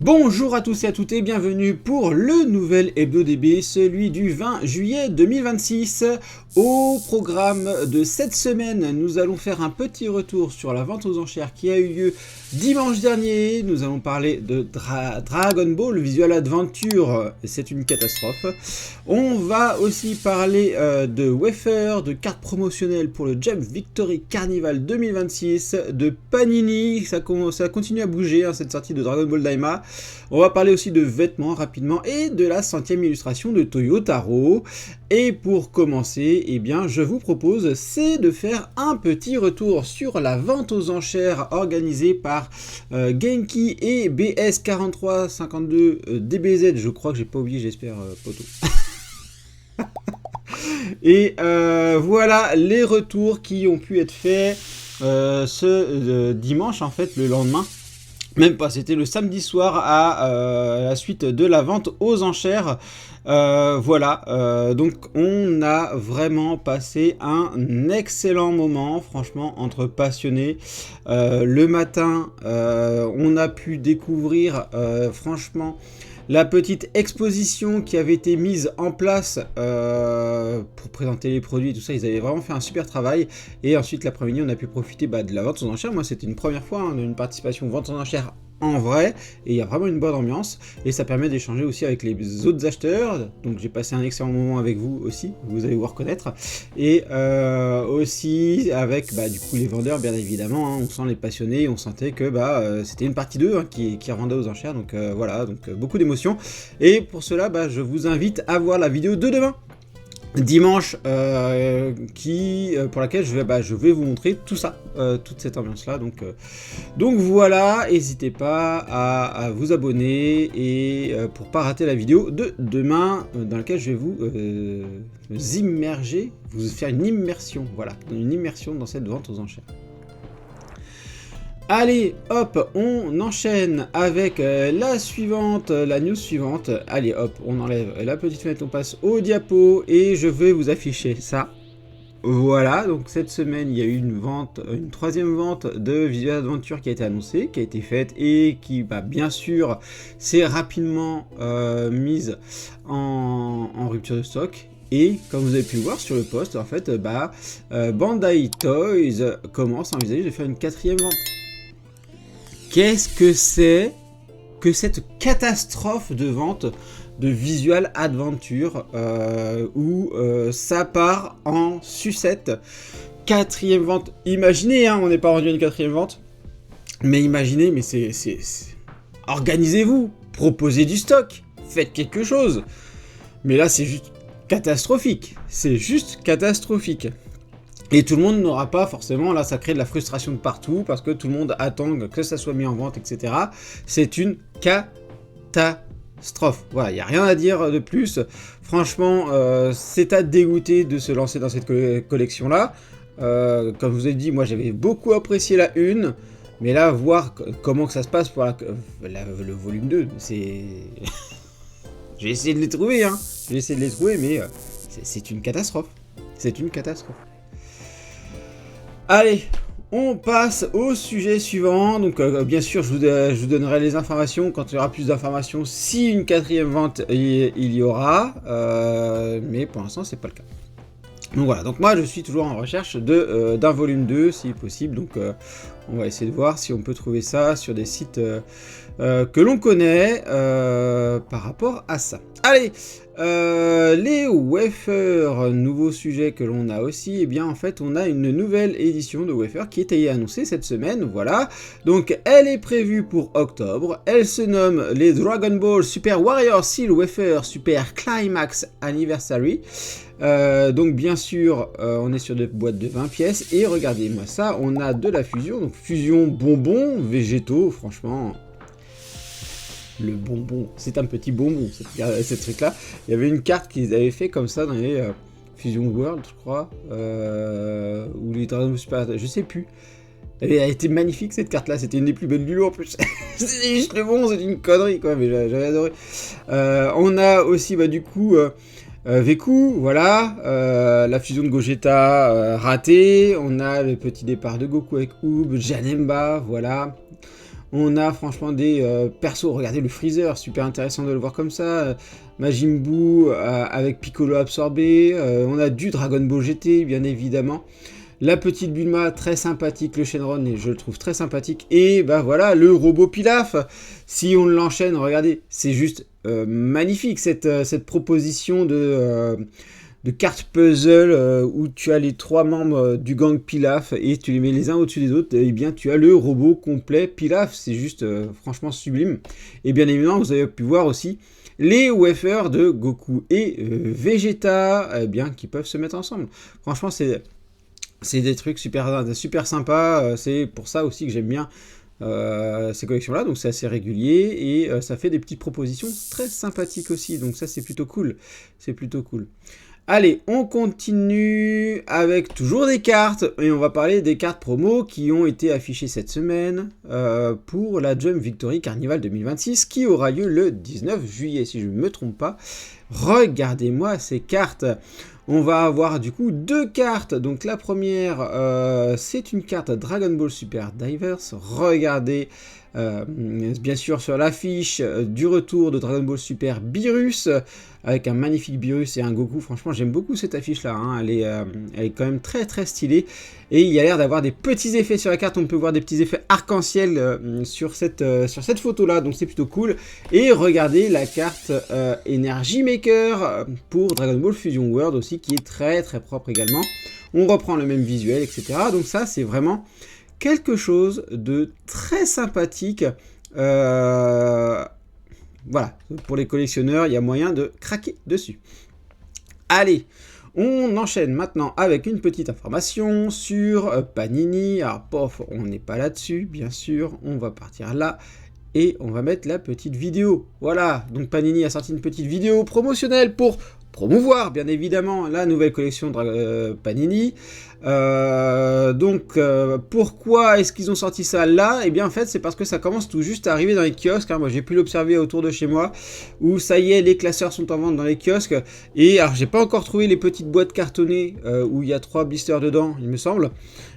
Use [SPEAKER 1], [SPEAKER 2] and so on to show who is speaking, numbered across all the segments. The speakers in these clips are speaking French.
[SPEAKER 1] Bonjour à tous et à toutes et bienvenue pour le nouvel Hebdo DB, celui du 20 juillet 2026. Au programme de cette semaine, nous allons faire un petit retour sur la vente aux enchères qui a eu lieu dimanche dernier. Nous allons parler de Dragon Ball Visual Adventure, c'est une catastrophe. On va aussi parler de wafer, de cartes promotionnelles pour le Jump Victory Carnival 2026, de Panini, ça continue à bouger cette sortie de Dragon Ball Daima. On va parler aussi de vêtements rapidement et de la 100e illustration de Toyotaro. Et pour commencer, eh bien, je vous propose c'est de faire un petit retour sur la vente aux enchères organisée par Genki et BS4352 DBZ. Je crois que j'ai pas oublié, j'espère, Poto. Et voilà les retours qui ont pu être faits ce dimanche, en fait, le lendemain. Même pas, c'était le samedi soir à la suite de la vente aux enchères. Voilà, donc on a vraiment passé un excellent moment, franchement, entre passionnés. Le matin, on a pu découvrir, franchement, la petite exposition qui avait été mise en place pour présenter les produits et tout ça. Ils avaient vraiment fait un super travail. Et ensuite, l'après-midi, on a pu profiter de la vente aux enchères. Moi, c'était une première fois, une participation vente aux enchères en vrai. Et il y a vraiment une bonne ambiance. Et ça permet d'échanger aussi avec les autres acheteurs. Donc, j'ai passé un excellent moment avec vous aussi. Vous allez vous reconnaître. Et aussi avec du coup les vendeurs, bien évidemment. On sent les passionnés. On sentait que c'était une partie d'eux qui revendait aux enchères. Donc voilà, donc beaucoup d'émotions. Et pour cela, je vous invite à voir la vidéo de demain, dimanche, pour laquelle je vais vous montrer tout ça, toute cette ambiance-là. Donc voilà, n'hésitez pas à vous abonner et pour pas rater la vidéo de demain, dans laquelle je vais vous immerger, vous faire une immersion, voilà, une immersion dans cette vente aux enchères. Allez, hop, on enchaîne avec la news suivante. Allez, hop, on enlève la petite fenêtre, on passe au diapo et je vais vous afficher ça. Voilà, donc cette semaine, il y a eu une troisième vente de Visual Adventure qui a été annoncée, qui a été faite et qui, bien sûr, s'est rapidement mise en rupture de stock. Et comme vous avez pu voir sur le post, en fait, Bandai Toys commence à envisager de faire une quatrième vente. Qu'est-ce que c'est que cette catastrophe de vente de Visual Adventure où ça part en sucette? Quatrième vente. Imaginez, on n'est pas rendu à une quatrième vente. Mais imaginez, mais c'est... Organisez-vous, proposez du stock, faites quelque chose. Mais là, c'est juste catastrophique. C'est juste catastrophique. Et tout le monde n'aura pas forcément, là ça crée de la frustration de partout, parce que tout le monde attend que ça soit mis en vente, etc. C'est une catastrophe. Voilà, il n'y a rien à dire de plus. Franchement, c'est à dégoûter de se lancer dans cette collection-là. Comme je vous ai dit, moi j'avais beaucoup apprécié la 1, mais là, voir comment que ça se passe pour le volume 2, c'est... J'ai essayé de les trouver, mais c'est une catastrophe. C'est une catastrophe. Allez, on passe au sujet suivant. Donc bien sûr, je vous donnerai les informations quand il y aura plus d'informations. Si une quatrième vente il y aura, mais pour l'instant c'est pas le cas. Donc voilà, donc moi je suis toujours en recherche d'un volume 2 si possible. Donc on va essayer de voir si on peut trouver ça sur des sites que l'on connaît par rapport à ça. Allez, les wafers, nouveau sujet que l'on a aussi, et bien en fait on a une nouvelle édition de wafer qui est annoncée cette semaine, voilà. Donc elle est prévue pour octobre, elle se nomme les Dragon Ball Super Warrior Seal Wafer Super Climax Anniversary. Donc bien sûr on est sur des boîtes de 20 pièces et regardez-moi ça, on a de la fusion, donc fusion bonbons végétaux, franchement le bonbon, c'est un petit bonbon ce truc là. Il y avait une carte qu'ils avaient fait comme ça dans les Fusion World je crois, ou les Dragon Ball Super, je sais plus. Elle a été magnifique cette carte là, c'était une des plus belles du lot en plus. C'est juste le bon, c'est une connerie quoi, mais j'avais adoré. On a aussi du coup Veku, voilà, la fusion de Gogeta ratée, on a le petit départ de Goku avec Oob, Janemba, voilà. On a franchement des persos, regardez le Freezer, super intéressant de le voir comme ça. Majin Buu avec Piccolo absorbé. On a du Dragon Ball GT, bien évidemment. La petite Bulma, très sympathique. Le Shenron, je le trouve très sympathique. Et bah voilà, le robot Pilaf. Si on l'enchaîne, regardez, c'est juste magnifique cette proposition de cartes puzzle où tu as les 3 membres du gang Pilaf et tu les mets les uns au-dessus des autres, et bien tu as le robot complet Pilaf, c'est juste franchement sublime. Et bien évidemment, vous avez pu voir aussi les wafers de Goku et Vegeta, eh bien, qui peuvent se mettre ensemble. Franchement, c'est des trucs super sympas, c'est pour ça aussi que j'aime bien ces collections-là, donc c'est assez régulier, et ça fait des petites propositions très sympathiques aussi, donc ça c'est plutôt cool, c'est plutôt cool. Allez, on continue avec toujours des cartes, et on va parler des cartes promo qui ont été affichées cette semaine pour la Jump Victory Carnival 2026, qui aura lieu le 19 juillet, si je ne me trompe pas. Regardez-moi ces cartes. On va avoir du coup 2 cartes. Donc la première, c'est une carte Dragon Ball Super Divers. Regardez, bien sûr sur l'affiche du retour de Dragon Ball Super Beerus, avec un magnifique Beerus et un Goku. Franchement, j'aime beaucoup cette affiche-là, hein. Elle est quand même très stylée. Et il y a l'air d'avoir des petits effets sur la carte. On peut voir des petits effets arc-en-ciel sur cette photo-là. Donc c'est plutôt cool. Et regardez la carte Energy Maker pour Dragon Ball Fusion World aussi, qui est très propre également. On reprend le même visuel, etc. Donc ça, c'est vraiment quelque chose de très sympathique. Voilà, pour les collectionneurs, il y a moyen de craquer dessus. Allez, on enchaîne maintenant avec une petite information sur Panini. Alors, pof, on n'est pas là-dessus, bien sûr. On va partir là et on va mettre la petite vidéo. Voilà, donc Panini a sorti une petite vidéo promotionnelle pour promouvoir, bien évidemment, la nouvelle collection de Panini. Pourquoi est-ce qu'ils ont sorti ça là? Eh bien, en fait, c'est parce que ça commence tout juste à arriver dans les kiosques, hein. Moi, j'ai pu l'observer autour de chez moi, où ça y est, les classeurs sont en vente dans les kiosques. Et alors, j'ai pas encore trouvé les petites boîtes cartonnées où il y a 3 blisters dedans, il me semble.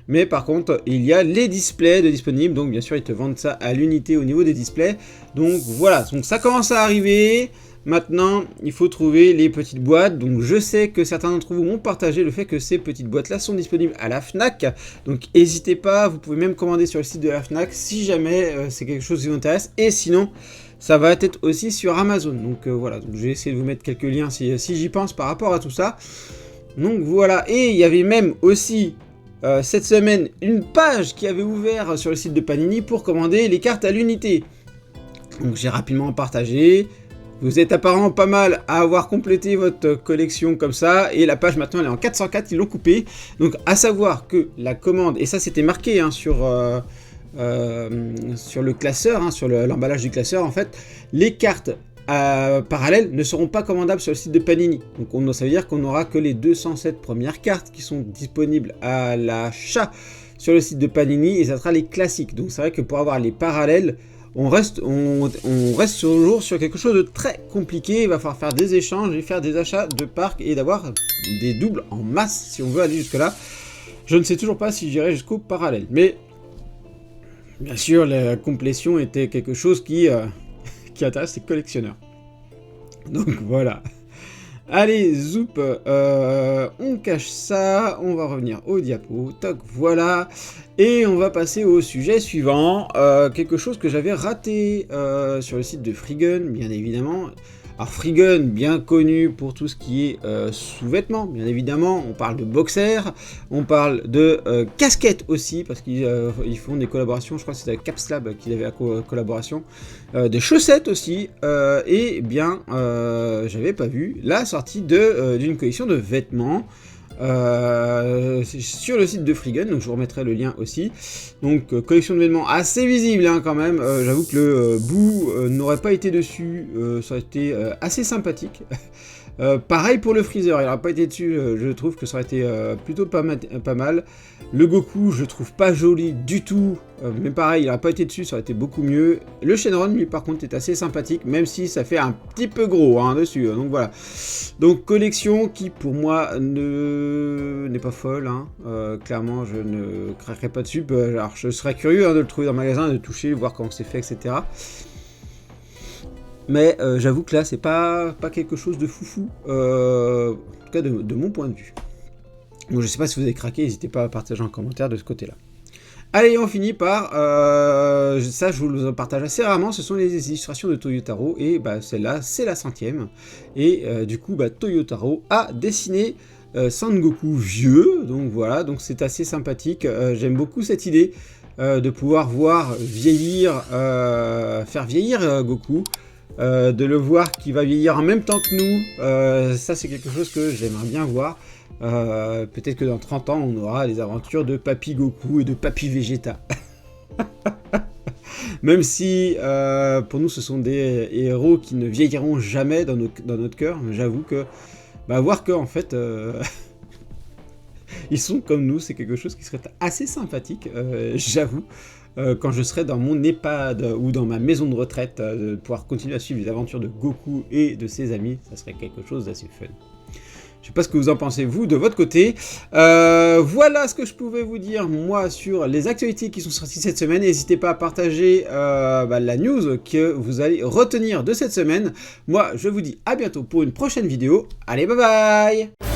[SPEAKER 1] Mais par contre, il y a les displays de disponibles. Donc, bien sûr, ils te vendent ça à l'unité au niveau des displays. Donc, voilà. Donc, ça commence à arriver. Maintenant, il faut trouver les petites boîtes. Donc, je sais que certains d'entre vous m'ont partagé le fait que ces petites boîtes-là sont disponibles à la Fnac. Donc, n'hésitez pas. Vous pouvez même commander sur le site de la Fnac si jamais c'est quelque chose qui vous intéresse. Et sinon, ça va être aussi sur Amazon. Donc, voilà. Donc, je vais essayer de vous mettre quelques liens si j'y pense par rapport à tout ça. Donc, voilà. Et il y avait même aussi cette semaine une page qui avait ouvert sur le site de Panini pour commander les cartes à l'unité. Donc, j'ai rapidement partagé. Vous êtes apparemment pas mal à avoir complété votre collection comme ça, et la page maintenant elle est en 404, ils l'ont coupée. Donc à savoir que la commande, et ça c'était marqué hein, sur le classeur, hein, sur l'emballage du classeur en fait, les cartes parallèles ne seront pas commandables sur le site de Panini. Donc ça veut dire qu'on n'aura que les 207 premières cartes qui sont disponibles à l'achat sur le site de Panini, et ça sera les classiques. Donc c'est vrai que pour avoir les parallèles, on reste toujours sur quelque chose de très compliqué. Il va falloir faire des échanges et faire des achats de parcs et d'avoir des doubles en masse si on veut aller jusque là. Je ne sais toujours pas si j'irai jusqu'au parallèle, mais bien sûr la complétion était quelque chose qui intéresse les collectionneurs. Donc voilà. Allez, zoup, on cache ça, on va revenir au diapo, toc, voilà, et on va passer au sujet suivant, quelque chose que j'avais raté sur le site de Freegun, bien évidemment. Alors Freegun, bien connu pour tout ce qui est sous-vêtements, bien évidemment, on parle de boxers, on parle de casquettes aussi, parce qu'ils font des collaborations, je crois que c'est avec Capslab qu'ils avaient la collaboration, des chaussettes aussi, et bien, j'avais pas vu la sortie d'une collection de vêtements, sur le site de Freegun, donc je vous remettrai le lien aussi. Donc collection de vêtements assez visible hein, quand même, j'avoue que le bout n'aurait pas été dessus, ça aurait été assez sympathique. Pareil pour le Freezer, il n'aurait pas été dessus, je trouve que ça aurait été plutôt pas mal. Le Goku, je trouve pas joli du tout, mais pareil, il n'aurait pas été dessus, ça aurait été beaucoup mieux. Le Shenron, lui, par contre, est assez sympathique, même si ça fait un petit peu gros hein, dessus, donc voilà. Donc, collection qui, pour moi, n'est pas folle, hein. Clairement, je ne craquerai pas dessus. Alors, je serais curieux hein, de le trouver dans le magasin, de le toucher, voir comment c'est fait, etc. Mais j'avoue que là, c'est pas quelque chose de foufou, en tout cas de mon point de vue. Donc je sais pas si vous avez craqué, n'hésitez pas à partager en commentaire de ce côté-là. Allez, on finit par, ça je vous le partage assez rarement, ce sont les illustrations de Toyotaro, et bah, celle-là, c'est la 100e. Et du coup, bah, Toyotaro a dessiné Son Goku vieux, donc voilà, donc c'est assez sympathique, j'aime beaucoup cette idée de pouvoir voir vieillir, faire vieillir Goku. De le voir qui va vieillir en même temps que nous, ça c'est quelque chose que j'aimerais bien voir. Peut-être que dans 30 ans on aura les aventures de Papy Goku et de Papy Vegeta. Même si pour nous ce sont des héros qui ne vieilliront jamais dans notre cœur, j'avoue que bah, voir que en fait ils sont comme nous, c'est quelque chose qui serait assez sympathique, j'avoue. Quand je serai dans mon EHPAD ou dans ma maison de retraite, de pouvoir continuer à suivre les aventures de Goku et de ses amis, ça serait quelque chose d'assez fun. Je sais pas ce que vous en pensez, vous, de votre côté. Voilà ce que je pouvais vous dire, moi, sur les actualités qui sont sorties cette semaine. N'hésitez pas à partager la news que vous allez retenir de cette semaine. Moi, je vous dis à bientôt pour une prochaine vidéo. Allez, bye bye!